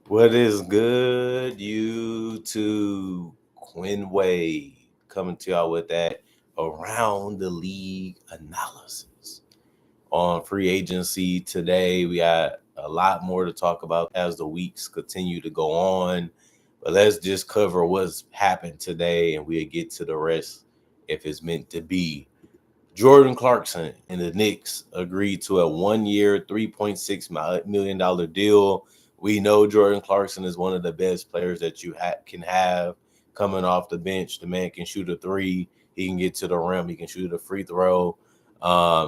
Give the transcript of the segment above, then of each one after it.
What is good, YouTube? Quinn Wade coming to y'all with that around the league analysis on free agency today. We got a lot more to talk about as the weeks continue to go on, but let's just cover what's happened today, and we'll get to the rest if it's meant to be. Jordan Clarkson and the Knicks agreed to a 1 year, $3.6 million deal. We know Jordan Clarkson is one of the best players that you can have coming off the bench. The man can shoot a three, he can get to the rim, he can shoot a free throw.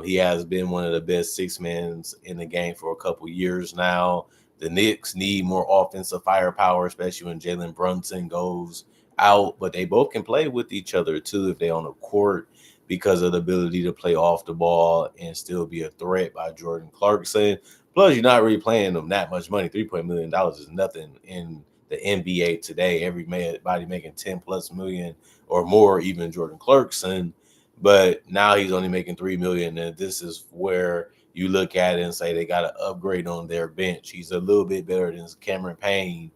He has been one of the best six men in the game for a couple years now. The Knicks need more offensive firepower, especially when Jalen Brunson goes out, but they both can play with each other too if they're on the court because of the ability to play off the ball and still be a threat by Jordan Clarkson. Plus, you're not really playing them that much money. $3 million is nothing in the NBA today. Everybody making 10 plus million or more, even Jordan Clarkson. But now he's only making 3 million. And this is where you look at it and say they got to upgrade on their bench. He's a little bit better than Cameron Payne,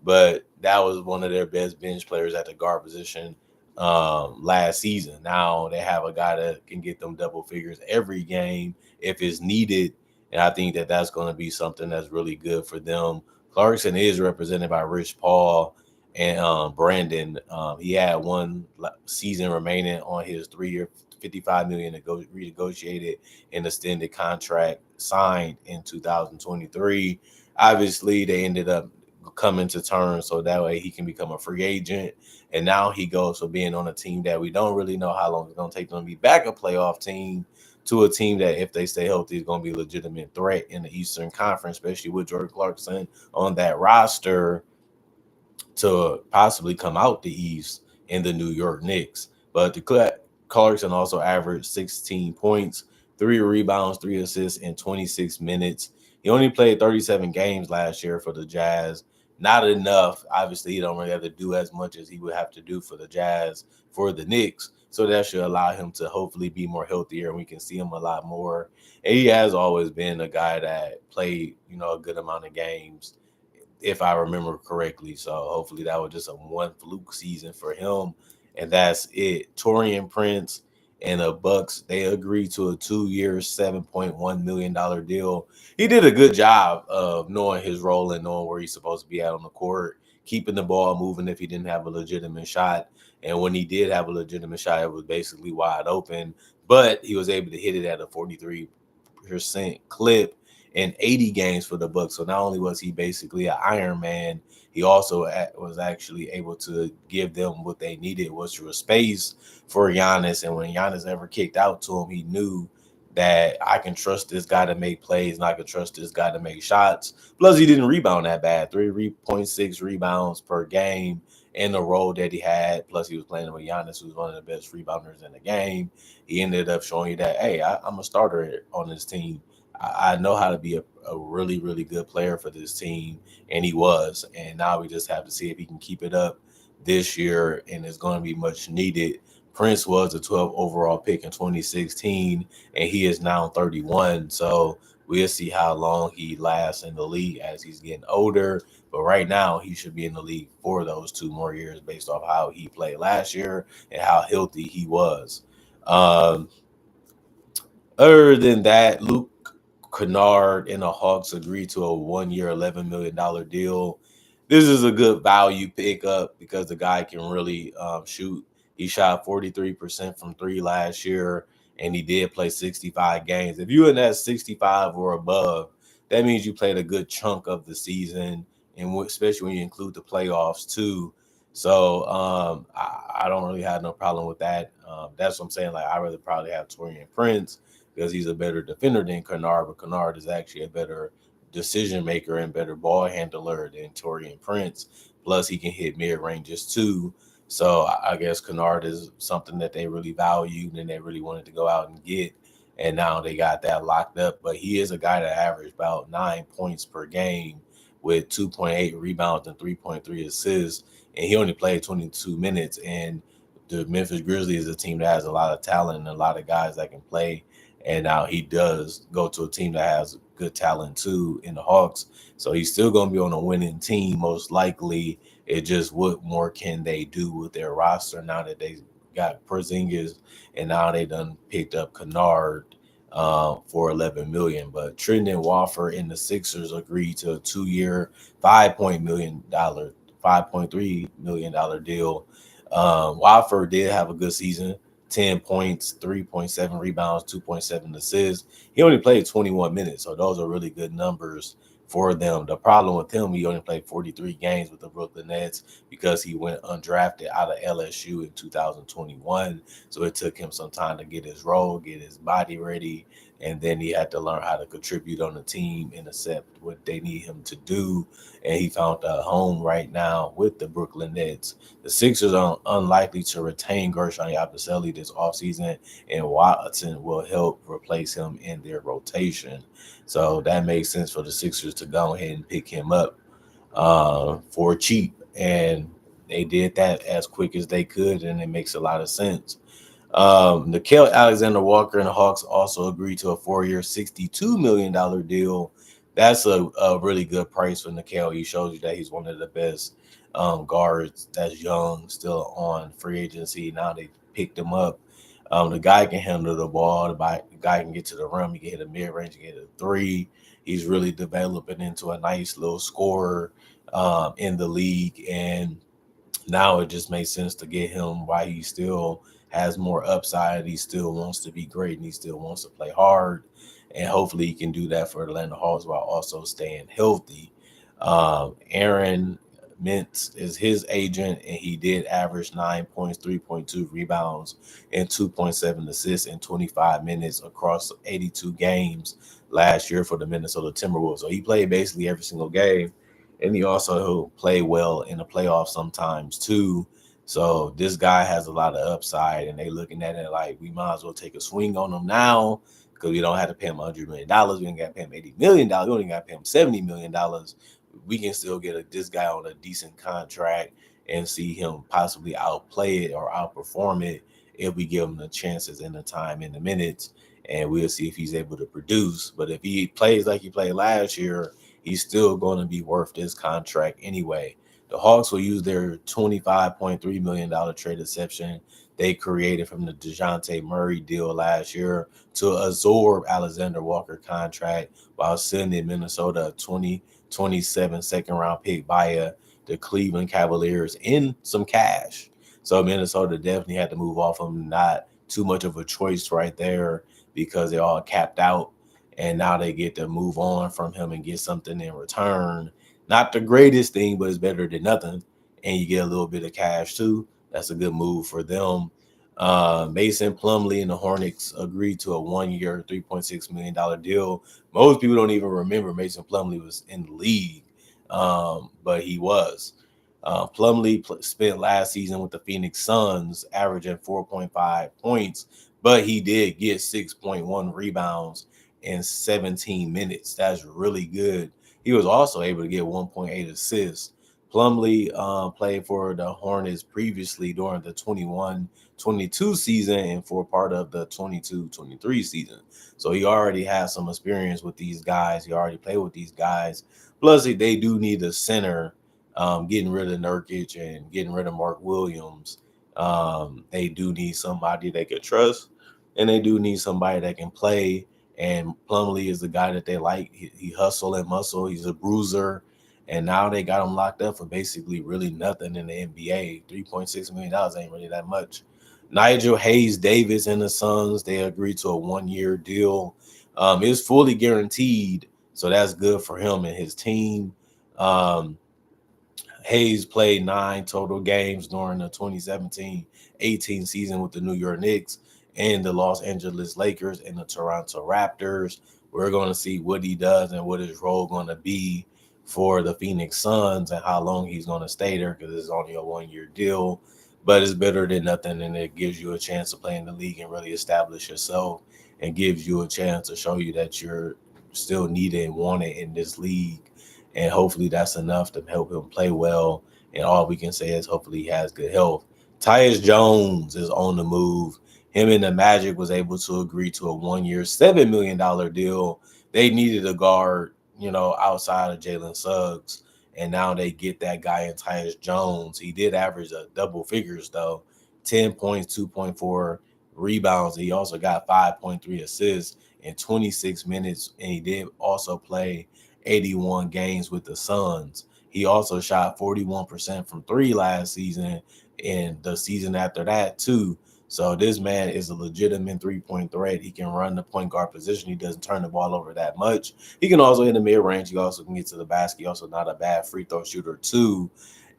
but that was one of their best bench players at the guard position last season. Now they have a guy that can get them double figures every game if it's needed, and I think that that's going to be something that's really good for them. Clarkson is represented by Rich Paul and Brandon. He had one season remaining on his 3 year, $55 million renegotiated and extended contract signed in 2023. Obviously, they ended up coming to terms so that way he can become a free agent. And now he goes from being on a team that we don't really know how long it's going to take them to be back a playoff team to a team that, if they stay healthy, is going to be a legitimate threat in the Eastern Conference, especially with Jordan Clarkson on that roster to possibly come out the East in the New York Knicks. But the Clarkson also averaged 16 points, 3 rebounds, 3 assists in 26 minutes. He only played 37 games last year for the Jazz. Not enough. Obviously, he don't really have to do as much as he would have to do for the Jazz for the Knicks. So that should allow him to hopefully be more healthier, and we can see him a lot more. And he has always been a guy that played, a good amount of games if I remember correctly. So hopefully that was just a one fluke season for him, and that's it. Torian Prince and the Bucks, they agreed to a 2 year, $7.1 million deal. He did a good job of knowing his role and knowing where he's supposed to be at on the court, keeping the ball moving if he didn't have a legitimate shot. And when he did have a legitimate shot, it was basically wide open. But he was able to hit it at a 43% clip in 80 games for the Bucks. So not only was he basically an Iron Man, he also was actually able to give them what they needed, which was space for Giannis. And when Giannis ever kicked out to him, he knew that I can trust this guy to make plays and I can trust this guy to make shots. Plus, he didn't rebound that bad. 3.6 rebounds per game in the role that he had. Plus, he was playing with Giannis, who's one of the best rebounders in the game. He ended up showing you that, hey, I'm a starter on this team. I know how to be a really, really good player for this team, and he was. And now we just have to see if he can keep it up this year, and it's going to be much needed. Prince was a 12th overall pick in 2016, and he is now 31. So we'll see how long he lasts in the league as he's getting older. But right now, he should be in the league for those 2 more years based off how he played last year and how healthy he was. Um, Other than that, Luke Kennard and the Hawks agreed to a 1 year, $11 million deal. This is a good value pickup because the guy can really shoot. He shot 43% from three last year, and he did play 65 games. If you're in that 65 or above, that means you played a good chunk of the season, and especially when you include the playoffs too. So I don't really have no problem with that. That's what I'm saying. Like, I rather probably have Torian Prince because he's a better defender than Kennard, but Kennard is actually a better decision maker and better ball handler than Torian Prince. Plus, he can hit mid ranges too. So I guess Kennard is something that they really valued and they really wanted to go out and get. And now they got that locked up. But he is a guy that averaged about 9 points per game with 2.8 rebounds and 3.3 assists. And he only played 22 minutes. And the Memphis Grizzlies is a team that has a lot of talent and a lot of guys that can play and now he does go to a team that has good talent too in the Hawks. So he's still going to be on a winning team most likely. It just what more can they do with their roster now that they got Porzingis and now they done picked up Kennard for 11 million. But Trendon Watford and the Sixers agreed to a 2-year, $5.3 million deal. Watford did have a good season. 10 points, 3.7 rebounds, 2.7 assists. He only played 21 minutes, so those are really good numbers for them. The problem with him, he only played 43 games with the Brooklyn Nets because he went undrafted out of LSU in 2021. So it took him some time to get his role, get his body ready, and then he had to learn how to contribute on the team and accept what they need him to do. And he found a home right now with the Brooklyn Nets. The Sixers are unlikely to retain Gershon Yabusele this offseason, and Watson will help replace him in their rotation. So that makes sense for the Sixers to go ahead and pick him up for cheap. And they did that as quick as they could, and it makes a lot of sense. Nickeil Alexander-Walker and the Hawks also agreed to a 4-year, $62 million deal. That's a really good price for Nickeil. He shows you that he's one of the best guards that's young, still on free agency. Now they picked him up. The guy can handle the ball. The guy can get to the rim. He can hit a mid-range. He can hit a three. He's really developing into a nice little scorer in the league. And now it just makes sense to get him while he still has more upside. He still wants to be great and he still wants to play hard. And hopefully he can do that for Atlanta Hawks while also staying healthy. Aaron Mintz is his agent, and he did average 9 points, 3.2 rebounds, and 2.7 assists in 25 minutes across 82 games last year for the Minnesota Timberwolves. So he played basically every single game. And he also play well in the playoffs sometimes too. So this guy has a lot of upside, and they looking at it like we might as well take a swing on him now because we don't have to pay him $100 million. We don't got to pay him $80 million. We only got to pay him $70 million. We can still get this guy on a decent contract and see him possibly outplay it or outperform it if we give him the chances and the time and the minutes. And we'll see if he's able to produce. But if he plays like he played last year, he's still going to be worth this contract anyway. The Hawks will use their $25.3 million trade exception they created from the DeJounte Murray deal last year to absorb Alexander Walker contract while sending Minnesota a 2027 second-round pick via the Cleveland Cavaliers in some cash. So Minnesota definitely had to move off him. Not too much of a choice right there because they're all capped out. And now they get to move on from him and get something in return. Not the greatest thing, but it's better than nothing. And you get a little bit of cash too. That's a good move for them. Mason Plumlee and the Hornets agreed to a 1-year, $3.6 million deal. Most people don't even remember Mason Plumlee was in the league, but he was. Plumlee spent last season with the Phoenix Suns, averaging 4.5 points, but he did get 6.1 rebounds in 17 minutes. That's really good. He was also able to get 1.8 assists. Plumlee played for the Hornets previously during the 21-22 season and for part of the 22-23 season. So he already has some experience with these guys. He already played with these guys. Plus, they do need a center. Getting rid of Nurkic and getting rid of Mark Williams. They do need somebody they can trust, and they do need somebody that can play. And Plumlee is the guy that they like. He hustle and muscle. He's a bruiser. And now they got him locked up for basically really nothing in the NBA. $3.6 million ain't really that much. Nigel Hayes-Davis and the Suns, they agreed to a 1-year deal. It's fully guaranteed, so that's good for him and his team. Hayes played 9 total games during the 2017-18 season with the New York Knicks and the Los Angeles Lakers and the Toronto Raptors. We're going to see what he does and what his role going to be for the Phoenix Suns and how long he's going to stay there because it's only a 1-year deal. But it's better than nothing, and it gives you a chance to play in the league and really establish yourself and gives you a chance to show you that you're still needed and wanted in this league. And hopefully that's enough to help him play well. And all we can say is hopefully he has good health. Tyus Jones is on the move. him and the Magic was able to agree to a 1-year, $7 million deal. They needed a guard, outside of Jalen Suggs. And now they get that guy in Tyus Jones. He did average a double figures, though. 10 points, 2.4 rebounds. He also got 5.3 assists in 26 minutes. And he did also play 81 games with the Suns. He also shot 41% from three last season and the season after that, too. So this man is a legitimate three-point threat. He can run the point guard position. He doesn't turn the ball over that much. He can also hit the mid-range. He also can get to the basket. He also not a bad free throw shooter, too.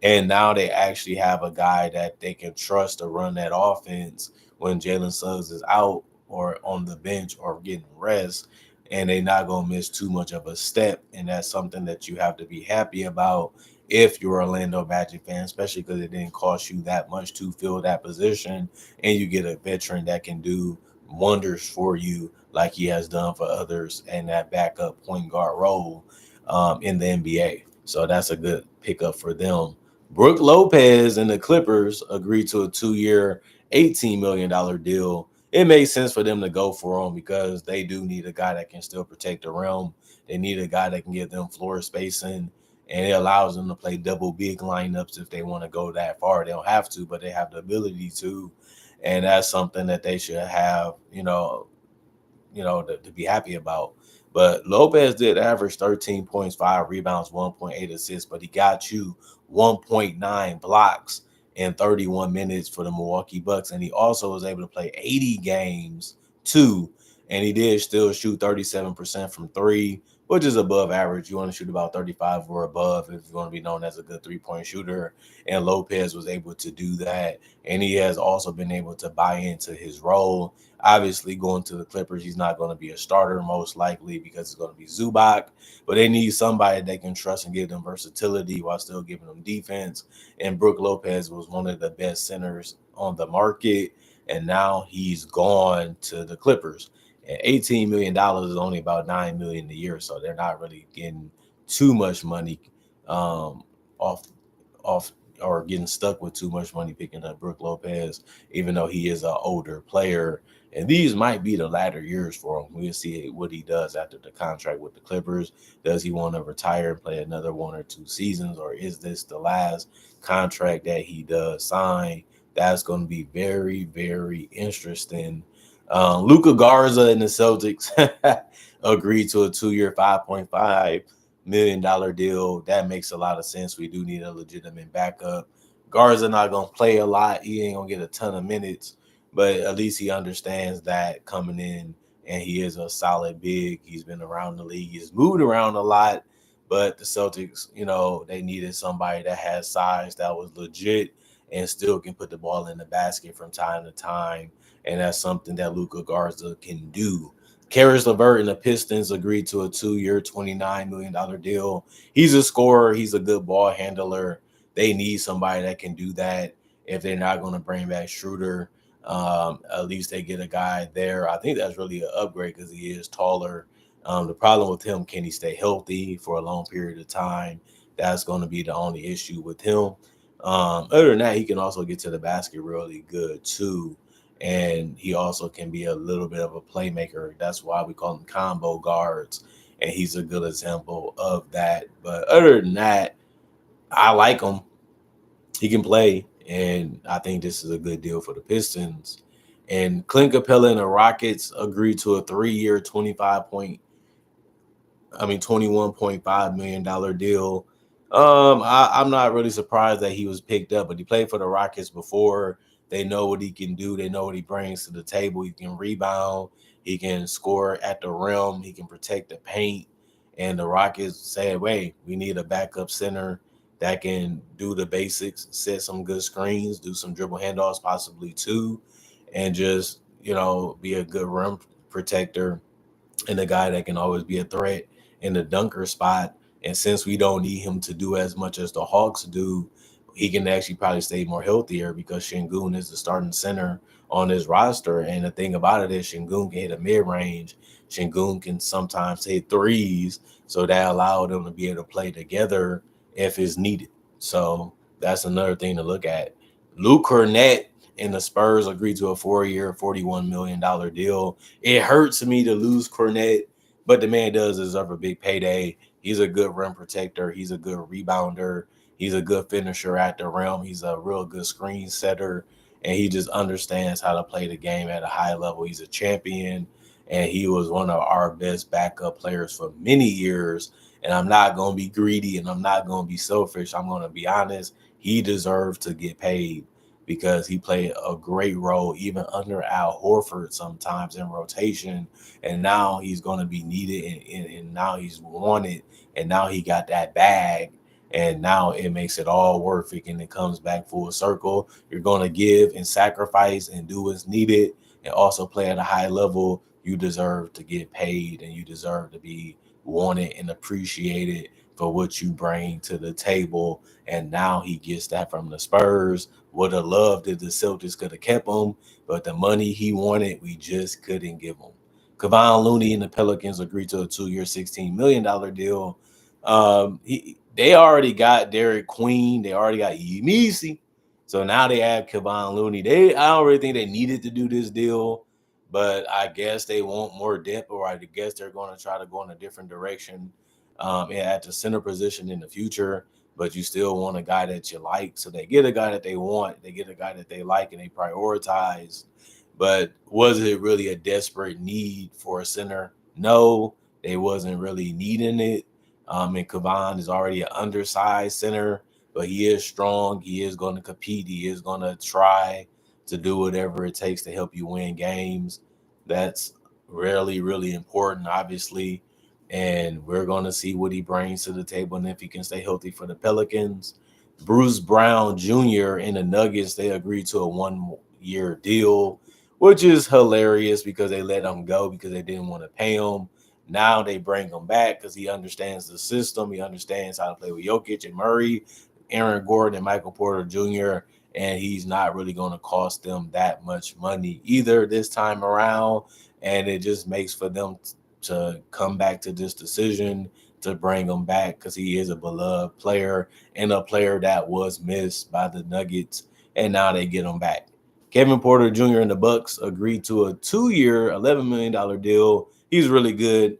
And now they actually have a guy that they can trust to run that offense when Jalen Suggs is out or on the bench or getting rest. And they're not going to miss too much of a step. And that's something that you have to be happy about if you're an Orlando Magic fan, especially because it didn't cost you that much to fill that position. And you get a veteran that can do wonders for you like he has done for others in that backup point guard role in the NBA. So that's a good pickup for them. Brook Lopez and the Clippers agreed to a 2-year, $18 million deal. It makes sense for them to go for him because they do need a guy that can still protect the rim. They need a guy that can give them floor spacing, and it allows them to play double big lineups if they want to go that far. They don't have to, but they have the ability to, and that's something that they should have, to be happy about. But Lopez did average 13 points, 5 rebounds, 1.8 assists, but he got you 1.9 blocks in 31 minutes for the Milwaukee Bucks. And he also was able to play 80 games too. And he did still shoot 37% from three, which is above average. You want to shoot about 35 or above if you want to be known as a good three-point shooter. And Lopez was able to do that. And he has also been able to buy into his role. Obviously, going to the Clippers, he's not going to be a starter most likely because it's going to be Zubac. But they need somebody they can trust and give them versatility while still giving them defense. And Brook Lopez was one of the best centers on the market. And now he's gone to the Clippers. And $18 million is only about $9 million a year. So they're not really getting too much money off or getting stuck with too much money picking up Brook Lopez, even though he is an older player. And these might be the latter years for him. We'll see what he does after the contract with the Clippers. Does he want to retire and play another 1 or 2 seasons, or is this the last contract that he does sign? That's going to be very, very interesting. Luka Garza and the Celtics agreed to a 2-year, $5.5 million deal. That makes a lot of sense. We do need a legitimate backup. Garza not going to play a lot. He ain't going to get a ton of minutes, but at least he understands that coming in, and he is a solid big. He's been around the league. He's moved around a lot, but the Celtics, they needed somebody that has size that was legit and still can put the ball in the basket from time to time, and that's something that Luka Garza can do. Karis LeVert and the Pistons agreed to a 2-year, $29 million deal. He's a scorer. He's a good ball handler. They need somebody that can do that. If they're not going to bring back Schroeder, at least they get a guy there. I think that's really an upgrade because he is taller. The problem with him, can he stay healthy for a long period of time? That's going to be the only issue with him. Other than that, he can also get to the basket really good too. And he also can be a little bit of a playmaker. That's why we call him combo guards. And he's a good example of that. But other than that, I like him. He can play. And I think this is a good deal for the Pistons. And Clint Capella and the Rockets agreed to a 3-year, $21.5 million deal. I'm not really surprised that he was picked up, but he played for the Rockets before. They know what he can do. They know what he brings to the table. He can rebound. He can score at the rim. He can protect the paint. And the Rockets said, wait, we need a backup center that can do the basics, set some good screens, do some dribble handoffs, possibly too, and just, be a good rim protector and a guy that can always be a threat in the dunker spot. And since we don't need him to do as much as the Hawks do, he can actually probably stay more healthier because Şengün is the starting center on his roster. And the thing about it is Şengün can hit a mid-range. Şengün can sometimes hit threes. So that allowed them to be able to play together if it's needed. So that's another thing to look at. Luke Kornet and the Spurs agreed to a 4-year, $41 million deal. It hurts me to lose Cornette, but the man does deserve a big payday. He's a good rim protector. He's a good rebounder. He's a good finisher at the rim. He's a real good screen setter, and he just understands how to play the game at a high level. He's a champion, and he was one of our best backup players for many years. And I'm not going to be greedy, and I'm not going to be selfish. I'm going to be honest. He deserves to get paid because he played a great role even under Al Horford sometimes in rotation. And now he's going to be needed, and now he's wanted, and now he got that bag. And now it makes it all worth it, and it comes back full circle. You're going to give and sacrifice and do what's needed and also play at a high level. You deserve to get paid, and you deserve to be wanted and appreciated for what you bring to the table. And now he gets that from the Spurs. Would have loved if the Celtics could have kept him, but the money he wanted, we just couldn't give him. Kevon Looney and the Pelicans agreed to a 2-year, $16 million deal. They already got Derek Queen. They already got Yemisi. So now they have Kevon Looney. I don't really think they needed to do this deal, but I guess they want more depth, or I guess they're going to try to go in a different direction at the center position in the future. But you still want a guy that you like. So they get a guy that they want. They get a guy that they like and they prioritize. But was it really a desperate need for a center? No, they wasn't really needing it. And Kevon is already an undersized center, but he is strong. He is going to compete. He is going to try to do whatever it takes to help you win games. That's really, really important, obviously. And we're going to see what he brings to the table and if he can stay healthy for the Pelicans. Bruce Brown Jr. and the Nuggets, they agreed to a 1-year deal, which is hilarious because they let him go because they didn't want to pay him. Now they bring him back because he understands the system. He understands how to play with Jokic and Murray, Aaron Gordon, and Michael Porter Jr., and he's not really going to cost them that much money either this time around. And it just makes for them to come back to this decision to bring him back because he is a beloved player and a player that was missed by the Nuggets, and now they get him back. Kevin Porter Jr. and the Bucks agreed to a 2-year, $11 million deal. He's really good.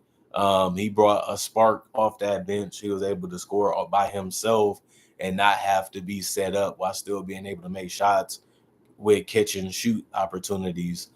He brought a spark off that bench. He was able to score all by himself and not have to be set up while still being able to make shots with catch and shoot opportunities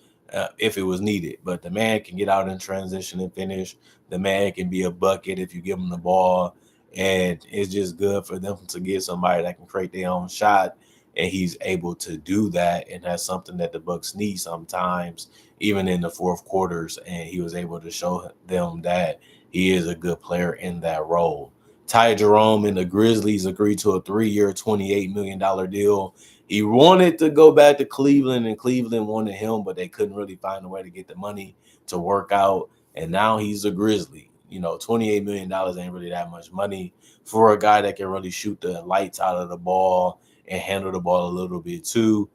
if it was needed. But the man can get out in transition and finish. The man can be a bucket if you give him the ball. And it's just good for them to get somebody that can create their own shot. And he's able to do that. And that's something that the Bucks need sometimes, even in the fourth quarters. And he was able to show them that he is a good player in that role. Ty Jerome and the Grizzlies agreed to a 3-year, $28 million deal. He wanted to go back to Cleveland, and Cleveland wanted him, but they couldn't really find a way to get the money to work out. And now he's a Grizzly. $28 million ain't really that much money for a guy that can really shoot the lights out of the ball and handle the ball a little bit too.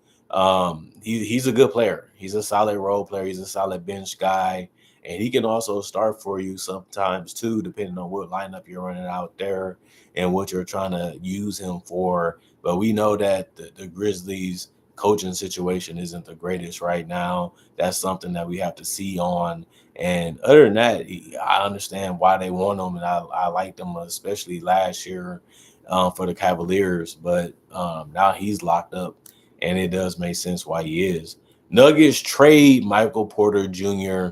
He's a good player. He's a solid role player. He's a solid bench guy. And he can also start for you sometimes too, depending on what lineup you're running out there and what you're trying to use him for. But we know that the Grizzlies coaching situation isn't the greatest right now. That's something that we have to see on. And other than that, I understand why they want him, and I liked him, especially last year for the Cavaliers. But now he's locked up, and it does make sense why he is. Nuggets trade Michael Porter Jr.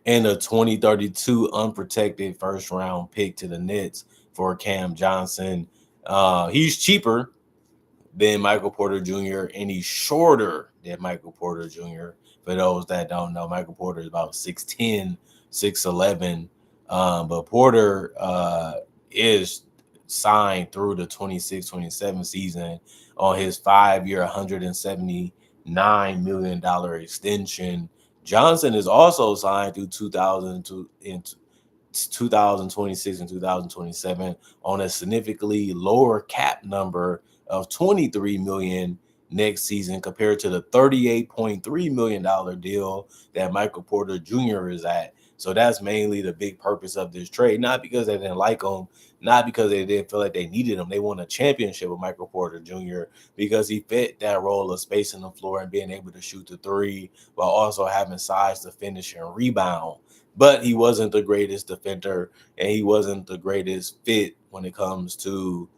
and a 2032 unprotected first-round pick to the Nets for Cam Johnson. He's cheaper than Michael Porter Jr., and he's shorter than Michael Porter Jr. For those that don't know, Michael Porter is about 6'10", 6'11", but Porter is signed through the 26-27 season on his 5-year, $179 million extension. Johnson is also signed through 2026 and 2027 on a significantly lower cap number of $23 million next season compared to the $38.3 million deal that Michael Porter Jr. is at. So that's mainly the big purpose of this trade. Not because they didn't like him, not because they didn't feel like they needed him. They won a championship with Michael Porter Jr. because he fit that role of spacing the floor and being able to shoot the three while also having size to finish and rebound. But he wasn't the greatest defender, and he wasn't the greatest fit when it comes to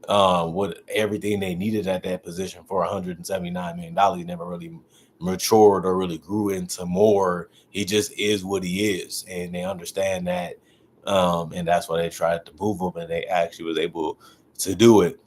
what everything they needed at that position for $179 million. He never really matured or really grew into more. He just is what he is, and they understand that, and that's why they tried to move him, and they actually was able to do it.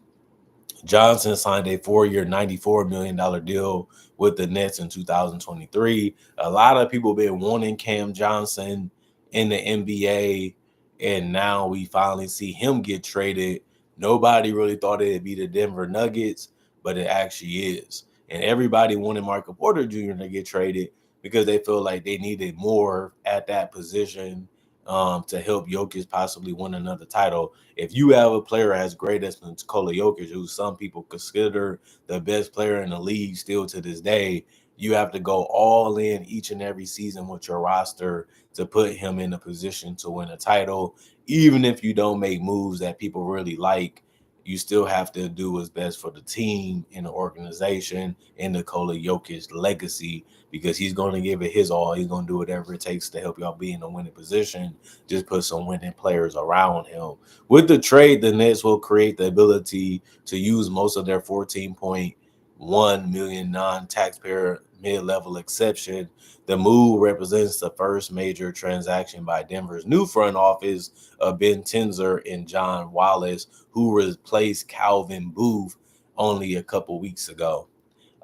Johnson signed a 4-year, $94 million deal with the Nets in 2023. A lot of people been wanting Cam Johnson in the NBA, and now we finally see him get traded. Nobody really thought it'd be the Denver Nuggets, but it actually is. And everybody wanted Michael Porter Jr. to get traded because they feel like they needed more at that position to help Jokic possibly win another title. If you have a player as great as Nikola Jokic, who some people consider the best player in the league still to this day, you have to go all in each and every season with your roster to put him in a position to win a title. Even if you don't make moves that people really like, you still have to do what's best for the team and the organization and Nikola Jokic's legacy, because he's going to give it his all. He's going to do whatever it takes to help y'all be in a winning position. Just put some winning players around him. With the trade, the Nets will create the ability to use most of their $14.1 million non-taxpayer mid-level exception. The move represents the first major transaction by Denver's new front office of Ben Tenzer and John Wallace, who replaced Calvin Booth only a couple weeks ago.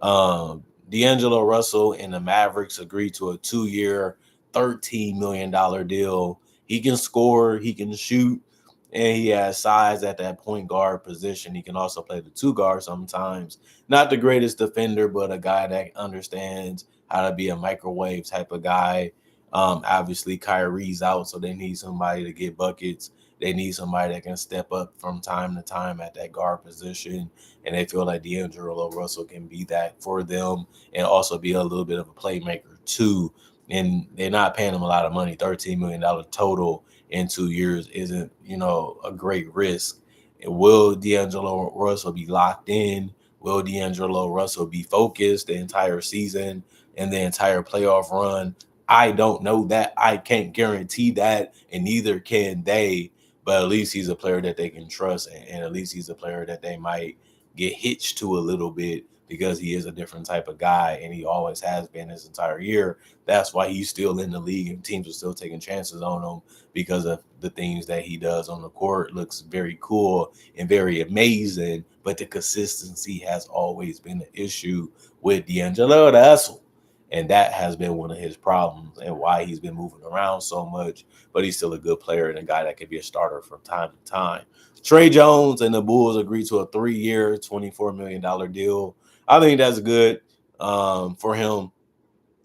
D'Angelo Russell and the Mavericks agreed to a 2-year, $13 million deal. He can score, he can shoot, and he has size at that point guard position. He can also play the two guard sometimes. Not the greatest defender, but a guy that understands how to be a microwave type of guy. Obviously, Kyrie's out, so they need somebody to get buckets. They need somebody that can step up from time to time at that guard position, and they feel like D'Angelo Russell can be that for them and also be a little bit of a playmaker too. And they're not paying him a lot of money. $13 million total in 2 years isn't, a great risk. And will D'Angelo Russell be locked in? Will D'Angelo Russell be focused the entire season and the entire playoff run? I don't know that. I can't guarantee that, and neither can they. But at least he's a player that they can trust, and at least he's a player that they might get hitched to a little bit, because he is a different type of guy, and he always has been his entire year. That's why he's still in the league, and teams are still taking chances on him because of the things that he does on the court. Looks very cool and very amazing, but the consistency has always been an issue with D'Angelo Russell. And that has been one of his problems and why he's been moving around so much. But he's still a good player and a guy that could be a starter from time to time. Trey Jones and the Bulls agreed to a 3-year, $24 million deal. I think that's good for him.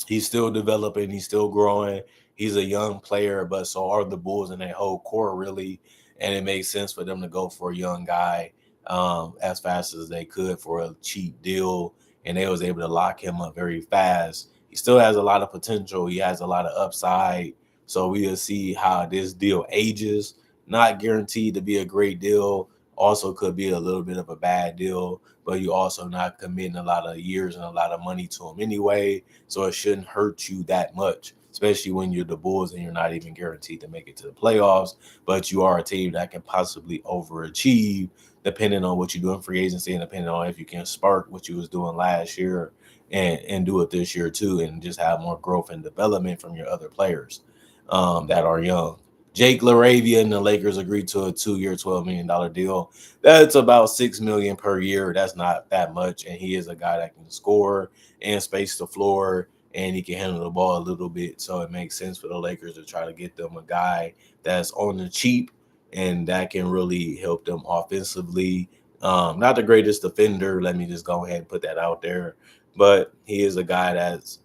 He's still developing. He's still growing. He's a young player, but so are the Bulls and their whole core, really. And it makes sense for them to go for a young guy as fast as they could for a cheap deal. And they was able to lock him up very fast. He still has a lot of potential. He has a lot of upside. So we'll see how this deal ages. Not guaranteed to be a great deal. Also could be a little bit of a bad deal, but you also not committing a lot of years and a lot of money to him anyway. So it shouldn't hurt you that much, especially when you're the Bulls and you're not even guaranteed to make it to the playoffs, but you are a team that can possibly overachieve depending on what you do in free agency and depending on if you can spark what you was doing last year and do it this year too, and just have more growth and development from your other players that are young. Jake LaRavia and the Lakers agreed to a 2-year, $12 million deal. That's about $6 million per year. That's not that much, and he is a guy that can score and space the floor, and he can handle the ball a little bit. So it makes sense for the Lakers to try to get them a guy that's on the cheap and that can really help them offensively. Not the greatest defender. Let me just go ahead and put that out there, but he is a guy that's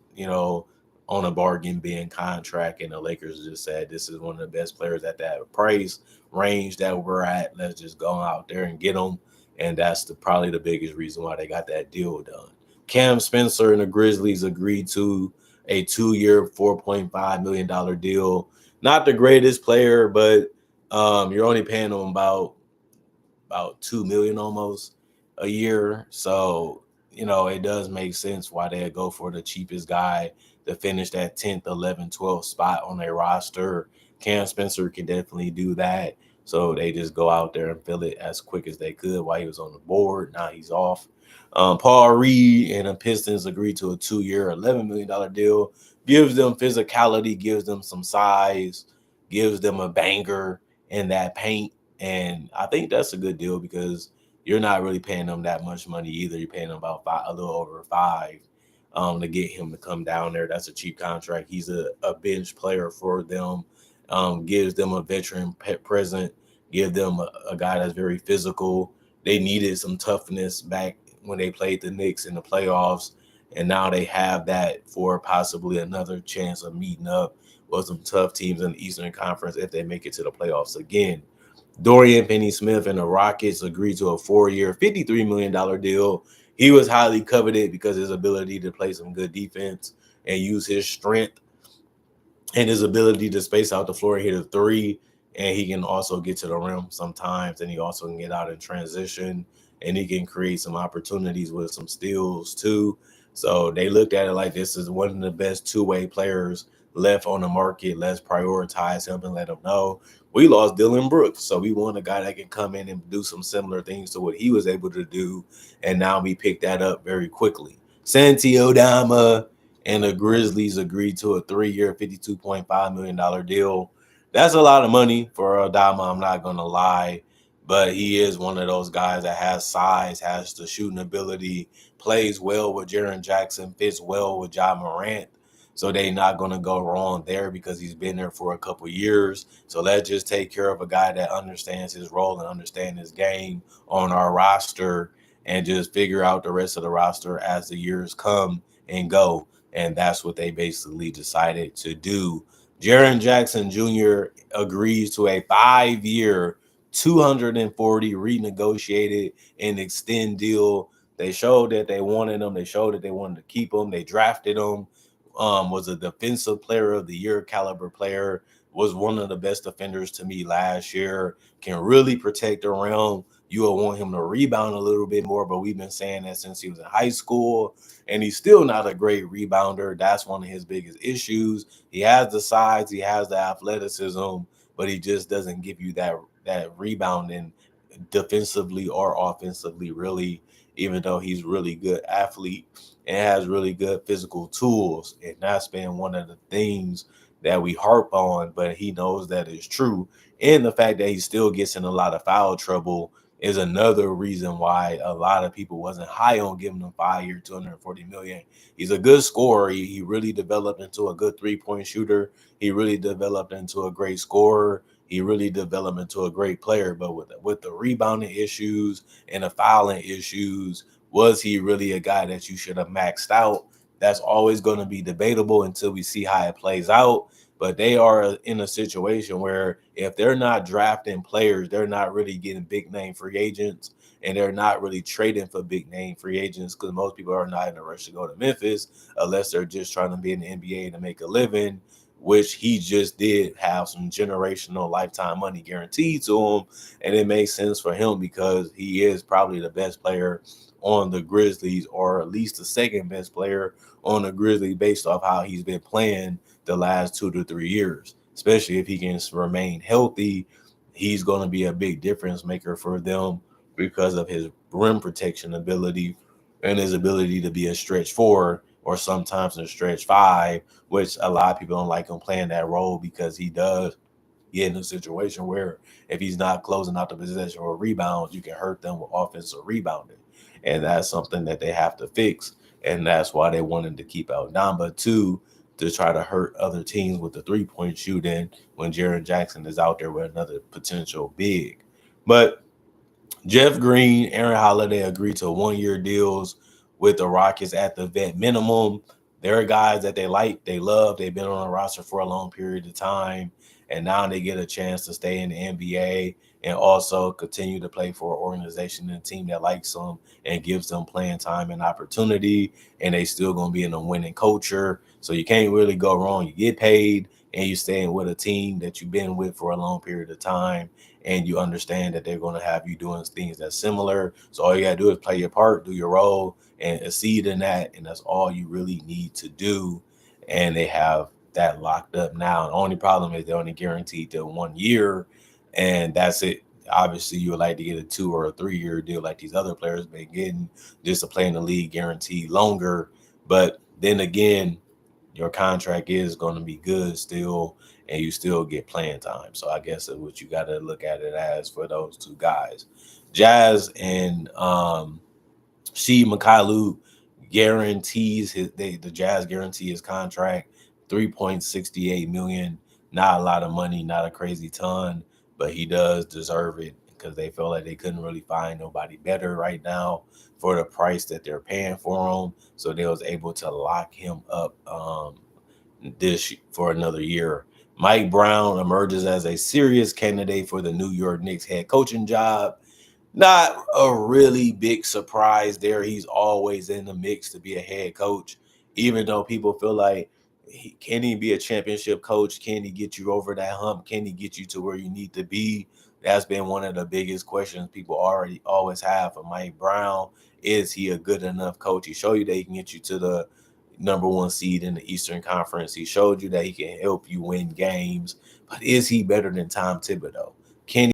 on a bargain bin contract, and the Lakers just said this is one of the best players at that price range that we're at. Let's just go out there and get him, and that's probably the biggest reason why they got that deal done. Cam Spencer and the Grizzlies agreed to a 2-year, $4.5 million deal. not the greatest player, but you're only paying him about 2 million almost a year. So, it does make sense why they go for the cheapest guy to finish that 10th, 11th, 12th spot on their roster. Cam Spencer can definitely do that. So they just go out there and fill it as quick as they could while he was on the board. Now he's off. Paul Reed and the Pistons agreed to a 2-year, $11 million deal. Gives them physicality, gives them some size, gives them a banger in that paint. And I think that's a good deal because you're not really paying them that much money either. You're paying them about a little over five to get him to come down there. That's a cheap contract. He's a bench player for them, gives them a veteran present, give them a guy that's very physical. They needed some toughness back when they played the Knicks in the playoffs, and now they have that for possibly another chance of meeting up with some tough teams in the Eastern Conference if they make it to the playoffs again. Dorian Finney-Smith and the Rockets agreed to a 4-year, $53 million deal. He was highly coveted because of his ability to play some good defense and use his strength and his ability to space out the floor and hit a three. And he can also get to the rim sometimes, and he also can get out in transition, and he can create some opportunities with some steals too. So they looked at it like this is one of the best two-way players left on the market. Let's prioritize him and let him know we lost Dylan Brooks. So we want a guy that can come in and do some similar things to what he was able to do. And now we pick that up very quickly. Santi Odama and the Grizzlies agreed to a 3-year, $52.5 million deal. That's a lot of money for Odama, I'm not going to lie. But he is one of those guys that has size, has the shooting ability, plays well with Jaren Jackson, fits well with Ja Morant. So they're not going to go wrong there because he's been there for a couple years. So let's just take care of a guy that understands his role and understands his game on our roster and just figure out the rest of the roster as the years come and go. And that's what they basically decided to do. Jaren Jackson Jr. agrees to a 5-year, 240 renegotiated and extend deal. They showed that they wanted him. They showed that they wanted to keep him. They drafted him. Was a defensive player of the year caliber player. Was one of the best defenders to me last year. Can really protect the rim. You will want him to rebound a little bit more, but we've been saying that since he was in high school, and he's still not a great rebounder. That's one of his biggest issues. He has the size, he has the athleticism, but he just doesn't give you that rebounding defensively or offensively, really, even though he's really good athlete and has really good physical tools. And that's been one of the things that we harp on, but he knows that is true. And the fact that he still gets in a lot of foul trouble is another reason why a lot of people wasn't high on giving him 5-year, 240 million. He's a good scorer. He really developed into a good 3-point shooter. He really developed into a great scorer. He really developed into a great player. But with the rebounding issues and the fouling issues, was he really a guy that you should have maxed out? That's always going to be debatable until we see how it plays out. But they are in a situation where if they're not drafting players, they're not really getting big name free agents, and they're not really trading for big name free agents because most people are not in a rush to go to Memphis unless they're just trying to be in the NBA to make a living, which he just did have some generational lifetime money guaranteed to him. And it makes sense for him because he is probably the best player on the Grizzlies, or at least the second best player on the Grizzlies based off how he's been playing the last 2 to 3 years. Especially if he can remain healthy, he's going to be a big difference maker for them because of his rim protection ability and his ability to be a stretch 4 or sometimes a stretch 5, which a lot of people don't like him playing that role because he does get in a situation where if he's not closing out the possession or rebounds, you can hurt them with offensive rebounding. And that's something that they have to fix. And that's why they wanted to keep out Damba too, to try to hurt other teams with the 3-point shooting when Jaren Jackson is out there with another potential big. But Jeff Green, Aaron Holiday agreed to 1-year deals with the Rockets at the vet minimum. They're guys that they like, they love. They've been on the roster for a long period of time, and now they get a chance to stay in the NBA and also continue to play for an organization and a team that likes them and gives them playing time and opportunity, and they still going to be in a winning culture. So you can't really go wrong. You get paid, and you're staying with a team that you've been with for a long period of time, and you understand that they're going to have you doing things that's similar. So all you got to do is play your part, do your role, and exceed in that. And that's all you really need to do. And they have that locked up now. The only problem is they're only guaranteed to 1 year, and that's it. Obviously, you would like to get a 2 or a 3 year deal like these other players been getting, just to play in the league guaranteed longer. But then again, your contract is going to be good still, and you still get playing time. So I guess that's what you got to look at it as for those two guys. Jazz and She Mikhailuk guarantees the Jazz guarantee his contract $3.68 million. Not a lot of money, not a crazy ton, but he does deserve it because they feel like they couldn't really find nobody better right now for the price that they're paying for him. So they was able to lock him up this for another year. Mike Brown emerges as a serious candidate for the New York Knicks head coaching job. Not a really big surprise there. He's always in the mix to be a head coach, even though people feel like, can he be a championship coach? Can he get you over that hump? Can he get you to where you need to be? That's been one of the biggest questions people already always have for Mike Brown. Is he a good enough coach? He showed you that he can get you to the #1 seed in the Eastern Conference. He showed you that he can help you win games. But is he better than Tom Thibodeau?